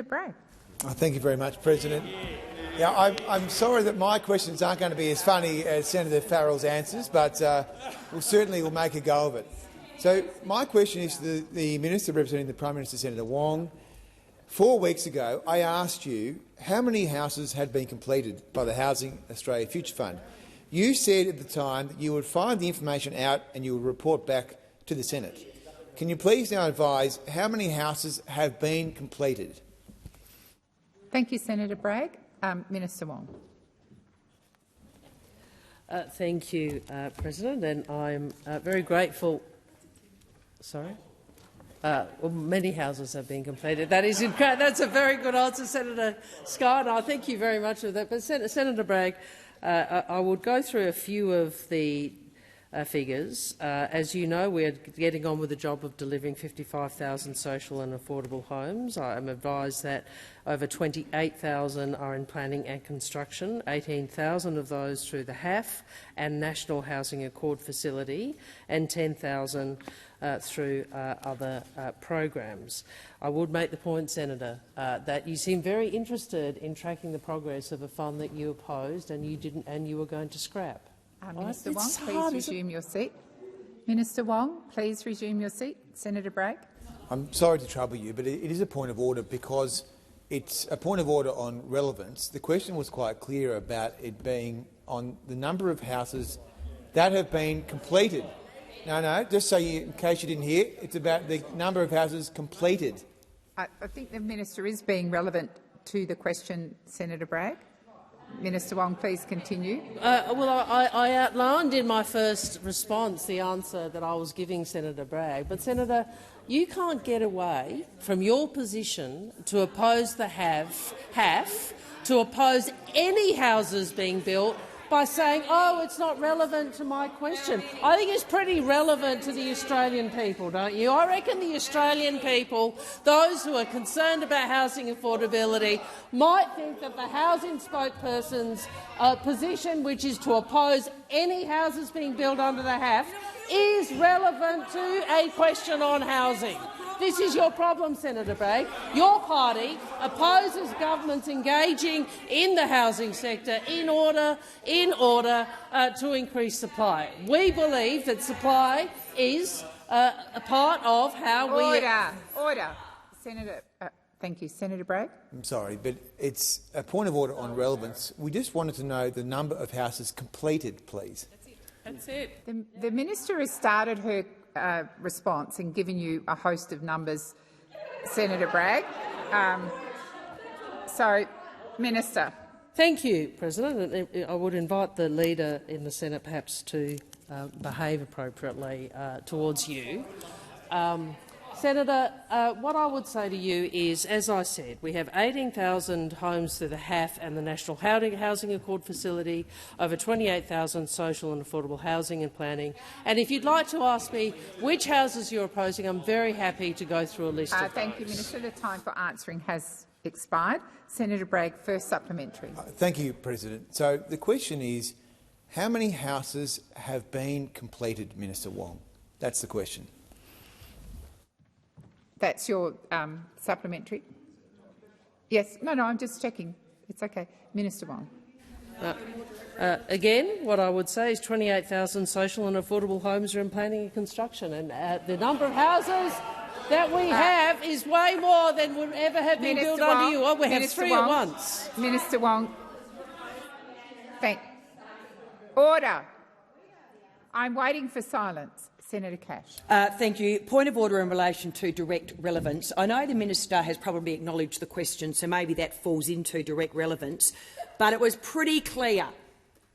Bragg. Thank you very much, President. Yeah, I'm sorry that my questions aren't going to be as funny as Senator Farrell's answers, but we'll make a go of it. So my question is to the Minister representing the Prime Minister, Senator Wong. 4 weeks ago, I asked you how many houses had been completed by the Housing Australia Future Fund. You said at the time that you would find the information out and you would report back to the Senate. Can you please now advise how many houses have been completed? Thank you, Senator Bragg. Minister Wong. Thank you, President, and I'm very grateful. Sorry. Well, many houses have been completed. That's a very good answer, Senator Scott. I thank you very much for that. But Senator Bragg, I would go through a few of the figures. As you know, we are getting on with the job of delivering 55,000 social and affordable homes. I am advised that over 28,000 are in planning and construction, 18,000 of those through the HAF and National Housing Accord facility, and 10,000 through other programs. I would make the point, Senator, that you seem very interested in tracking the progress of a fund that you opposed and you were going to scrap. Minister Wong, please resume your seat. Minister Wong, please resume your seat. Senator Bragg. I'm sorry to trouble you, but it is a point of order because it's a point of order on relevance. The question was quite clear about it being on the number of houses that have been completed. No, just so in case you didn't hear, it's about the number of houses completed. I think the minister is being relevant to the question, Senator Bragg. Minister Wong, please continue. Well, I outlined in my first response the answer that I was giving Senator Bragg. But, Senator, you can't get away from your position to oppose the HAF, to oppose any houses being built by saying, oh, it's not relevant to my question. I think it's pretty relevant to the Australian people, don't you? I reckon the Australian people, those who are concerned about housing affordability, might think that the housing spokesperson's position, which is to oppose any houses being built under the HAF, is relevant to a question on housing. This is your problem, Senator Bragg. Your party opposes governments engaging in the housing sector in order to increase supply. We believe that supply is a part of how we— Order. Senator, thank you. Senator Bragg. I'm sorry, but it's a point of order on relevance. We just wanted to know the number of houses completed, please. That's it. The minister has started her response and given you a host of numbers, Senator Bragg. So, Minister. Thank you, President. I would invite the leader in the Senate perhaps to behave appropriately towards you. Senator, what I would say to you is, as I said, we have 18,000 homes through the HAF and the National Housing Accord facility, over 28,000 social and affordable housing and planning. And if you'd like to ask me which houses you're opposing, I'm very happy to go through a list of those. Thank you, Minister. The time for answering has expired. Senator Bragg, first supplementary. Thank you, President. So the question is, how many houses have been completed, Minister Wong? That's the question. That's your supplementary? Yes. No, I'm just checking. It's okay. Minister Wong. Again, what I would say is 28,000 social and affordable homes are in planning and construction, and the number of houses that we have is way more than would ever have been built under you. We have three at once. Minister Wong. Order. I'm waiting for silence. Senator Cash. Thank you. Point of order in relation to direct relevance. I know the minister has probably acknowledged the question, so maybe that falls into direct relevance, but it was pretty clear,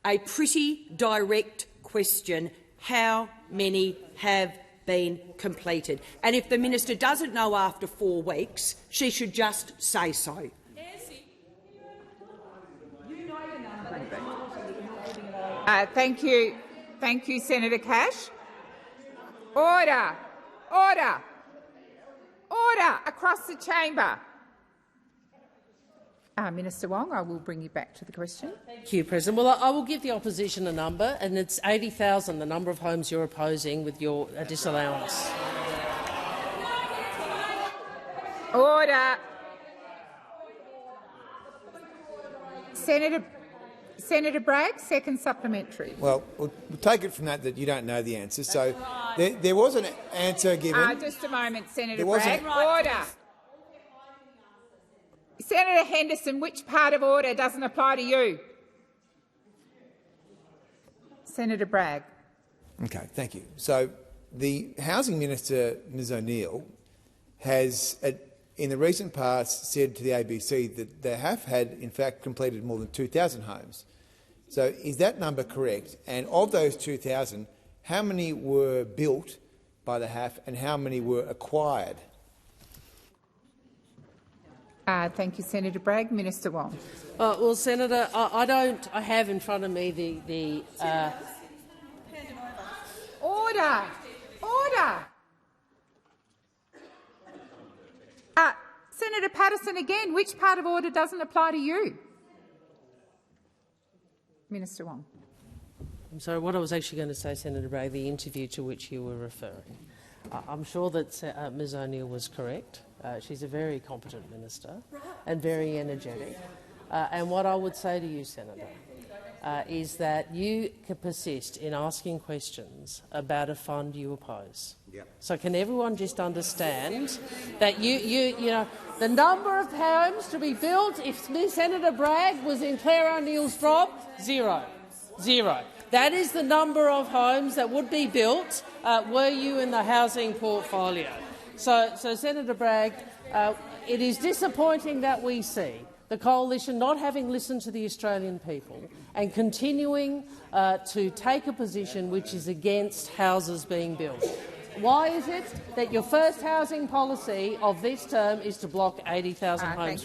a pretty direct question, how many have been completed? And if the minister doesn't know after 4 weeks, she should just say so. Thank you. Thank you, Senator Cash. Order! Order! Order across the chamber. Minister Wong, I will bring you back to the question. Thank you, President. Well, I will give the opposition a number, and it's 80,000, the number of homes you're opposing with your disallowance. Order! Senator Bragg, second supplementary. Well, we'll take it from that you don't know the answer. So there was an answer given. Just a moment, Senator There wasn't- Bragg. Order. Senator Henderson, which part of order doesn't apply to you? Senator Bragg. Okay, thank you. So the Housing Minister, Ms O'Neill, has in the recent past said to the ABC that they have had, in fact, completed more than 2,000 homes. So is that number correct? And of those 2,000, how many were built by the HAF and how many were acquired? Thank you, Senator Bragg. Minister Wong. Well, Senator, I have in front of me the Order. Order. Senator Patterson again. Which part of order doesn't apply to you? Minister Wong. I'm sorry, what I was actually going to say, Senator Bragg, the interview to which you were referring. I'm sure that Ms O'Neill was correct. She's a very competent minister and very energetic. And what I would say to you, Senator, is that you can persist in asking questions about a fund you oppose. Yep. So can everyone just understand that you know the number of homes to be built if Senator Bragg was in Claire O'Neill's job? Zero. That is the number of homes that would be built were you in the housing portfolio. So Senator Bragg, it is disappointing that we see the coalition not having listened to the Australian people and continuing to take a position which is against houses being built. Why is it that your first housing policy of this term is to block 80,000 homes?